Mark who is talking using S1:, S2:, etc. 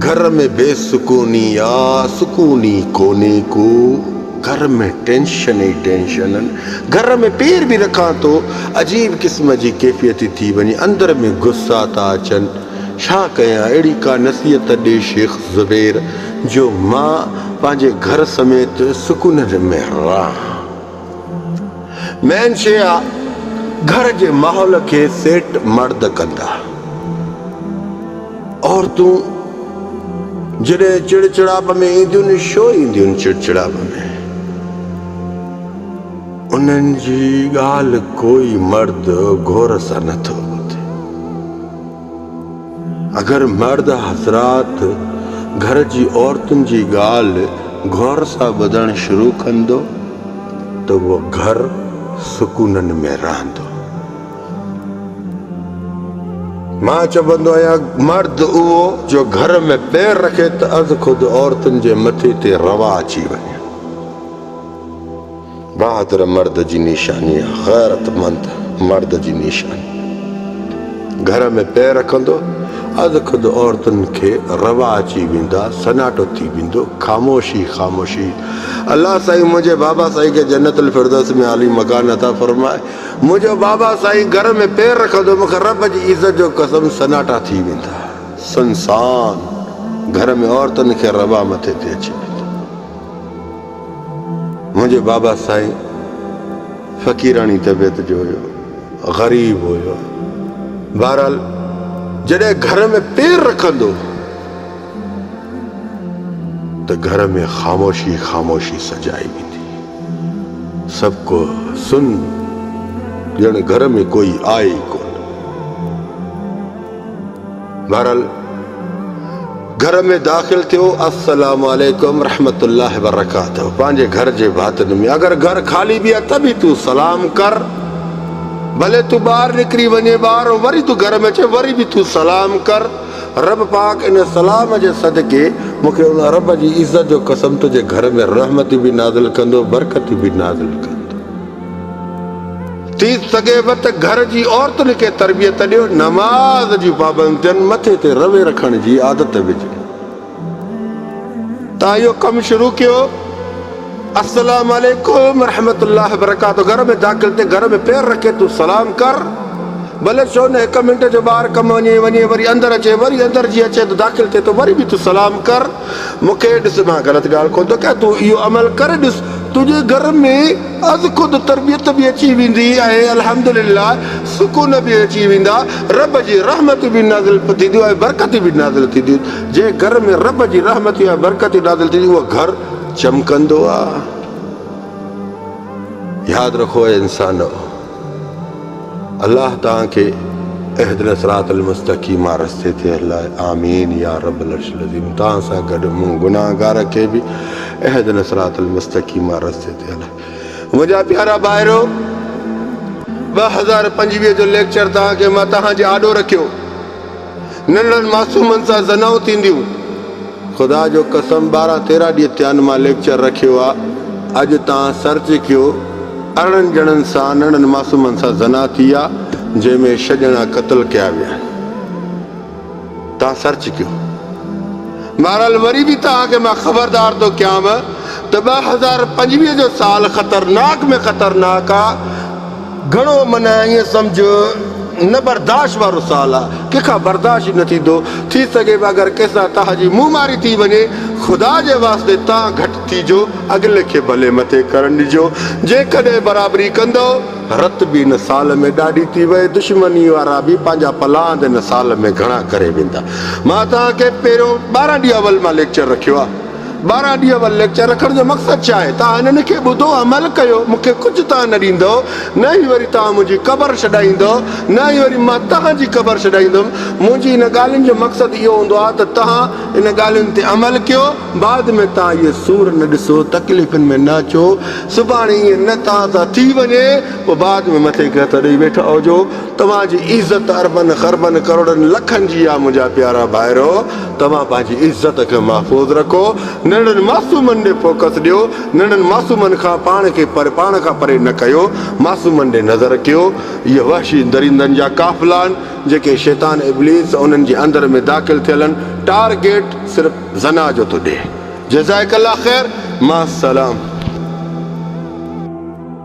S1: घर में बेसुकूनी या सुकूनी कोने को, घर में टेंशन ही टेंशन, घर में पैर भी रखा तो अजीब किस्म जी कैफियत थी वञे, अंदर में गुस्सा था अचनि। छा कयां, अहिड़ी का नसीहत ॾे शेख ज़ुबैर जो मां पंहिंजे घर समेत सुकून में रहां। मेन शइ आहे घर जे माहौल खे सेट मर्द कंदा। औरतूं जॾहिं चिड़चिड़ाप में ईंदियूं छो ईंदियूं चिड़चिड़ाप में, उन्हनि जी ॻाल्हि कोई मर्द गौर सां नथो ॿुधे। अगरि मर्द हज़रात घर जी औरतुनि जी ॻाल्हि गौर सां ॿुधणु शुरू कंदो त उहो घर सुकूननि में रहंदो। मां चवंदो आहियां मर्द उहो जो घर में पैर रखे त अध ख़ुदि औरतुनि जे मथे ते रवा अची वञे। बहादुर मर्द जी निशानी आहे, गैरतमंद मर्द जी निशानी। घर में पैर रखंदो अध ख़ुदि औरतुनि खे रवा अची वेंदा, सन्नाटो थी वेंदो, ख़ामोशी ख़ामोशी। अल्लाह साईं मुंहिंजे बाबा साईं खे जन्नतुल फिरदौस में आली मकान अता फरमाए। मुंहिंजो बाबा साईं घर में पैर रखंदो, मूंखे रब जी इज़त जो कसम सन्नाटा थी वेंदा, सुनसान। घर में औरतुनि खे रवा मथे ते अची वेंदा। मुंहिंजो बाबा साईं फ़क़ीरानी तबियत जो हुयो, ग़रीब हुयो। बहरहाल जॾहिं घर में पैर रखंदो त घर में ख़ामोशी ख़ामोशी सजाई वेंदी। सबको सुन, ॼण घर में कोई आहे ई कोन। बहरहाल घर में दाख़िल थियो, अस्सलामु अलैकुम रहमतुल्लाहि बरकातहू, पंहिंजे घर जे बातिन में। अगरि घर ख़ाली बि आहे त बि तूं सलाम कर, भले तूं ॿाहिरि निकिरी वञे ॿार वरी तूं घर में अचे वरी बि तूं सलाम कर। रब पाक इन सलाम जे सदके मूंखे उन रब जी इज़त जो कसम तुंहिंजे घर में रहमत बि नाज़िल कंदो, बरकत बि नाज़िल कंदो। थी सघेव त घर जी औरतुनि खे तरबियत ॾियो, नमाज़ जी पाबंदियुनि मथे ते रवे रखण जी आदत विझो। तव्हां इहो कमु शुरू कयो, अस्सलामु अलैकुम रहमतुल्लाहि बरकातहू, घर में दाख़िल थिए घर में पैर रखे तूं सलाम कर। भले छो न 1 मिंट जो ॿाहिरि कमु वञे वरी अंदरि अचे, वरी अंदरि जीअं अचे त दाख़िल थिए त वरी बि तूं सलाम कर। मूंखे ॾिस, मां ग़लति ॻाल्हि कोन थो कयां, तूं इहो अमल करे ॾिस, तुंहिंजे घर में अध ख़ुदि तरबियत बि अची वेंदी ऐं अल्हम्दुलिल्लाह सुकून बि अची वेंदा, रब जी रहमत बि नाज़िल थींदियूं ऐं बरकत बि नाज़िल थींदियूं। जे घर में रब जी रहमत ऐं बरकत नाज़िल थींदी उहो घर चमकंदो आहे। यादि रखो इंसानो, अल्लाह तव्हांखे इहदिना सिरातल मुस्तक़ीम रस्ते ते हलाए। आमीन या रब्बल अर्शिल अज़ीम। तव्हां सां गॾु मूं गुनाहगार खे बि इहदिना सिरातल मुस्तक़ीम रस्ते ते हलाए। मुंहिंजा प्यारा भाइरो, 2025 जो लेक्चर तव्हांखे मां तव्हांजे आॾो रखियो। नंढनि मासूमनि सां ज़नाऊं थींदियूं। ख़ुदा जो कसम 12-13 ॾींहं थिया आहिनि मां लेक्चर रखियो आहे। अॼु तव्हां सर्च कयो, 18 ॼणनि सां नंढनि मासूमनि सां ज़ना थी आहे, जंहिंमें 6 ॼणा क़त्ल कया विया आहिनि। तव्हां सर्च कयो। बहरहाल वरी बि तव्हांखे मां ख़बरदार थो कयांव त 2025 जो साल ख़तरनाक में ख़तरनाक आहे। घणो माना ईअं सम्झो न बर्दाश्त वारो साल आहे, कंहिंखां बर्दाश्त न थींदो। थी सघे अगरि कंहिंसां तव्हांजी मुंहुं मारी थी वञे, ख़ुदा जे वास्ते तव्हां घटि थीजो, अॻिले खे भले मथे करणु ॾिजो। जेकॾहिं बराबरी कंदो, रत बि हिन साल में ॾाढी थी वई, दुश्मनी वारा बि पंहिंजा पलांद हिन साल में घणा करे वेंदा। मां तव्हांखे पहिरियों 12 ॾींहं अवल मां लेक्चर रखियो आहे। 12 ॾींहं अवल लेक्चर रखण जो मक़सदु छा आहे? तव्हां हिननि खे ॿुधो, अमल कयो, मूंखे कुझु तव्हां न ॾींदो, न ई वरी तव्हां मुंहिंजी क़बर छॾाईंदो, न ई वरी मां तव्हांजी क़बर छॾाईंदुमि। मुंहिंजी हिन ॻाल्हियुनि जो मक़सदु इहो हूंदो आहे त तव्हां हिन ॻाल्हियुनि ते अमल कयो। बाद में तव्हां इहे सूर न ॾिसो, तकलीफ़ुनि में न अचो। सुभाणे ईअं न तव्हां सां थी वञे, पोइ बाद में मथे खे हथ ॾेई वेठा हुजो। तव्हांजी इज़त अरबनि ख़रबनि करोड़नि लखनि जी आहे। मुंहिंजा प्यारा भाइरो, तव्हां पंहिंजी इज़त खे महफ़ूज़ रखो। न नंढनि मासूमनि ॾे फोकस ॾियो, नंढनि मासूमनि खां पाण खां परे न कयो, मासूमनि ॾे नज़र कयो। इहे वहशी दरिंदनि जा काफ़िला आहिनि जेके शैतान इब्लीस उन्हनि जे अंदर में दाख़िल थियल आहिनि। टारगेट सिर्फ़ु ज़ना जो थो ॾे। जज़ाकल्लाह ख़ैर, मा सलाम।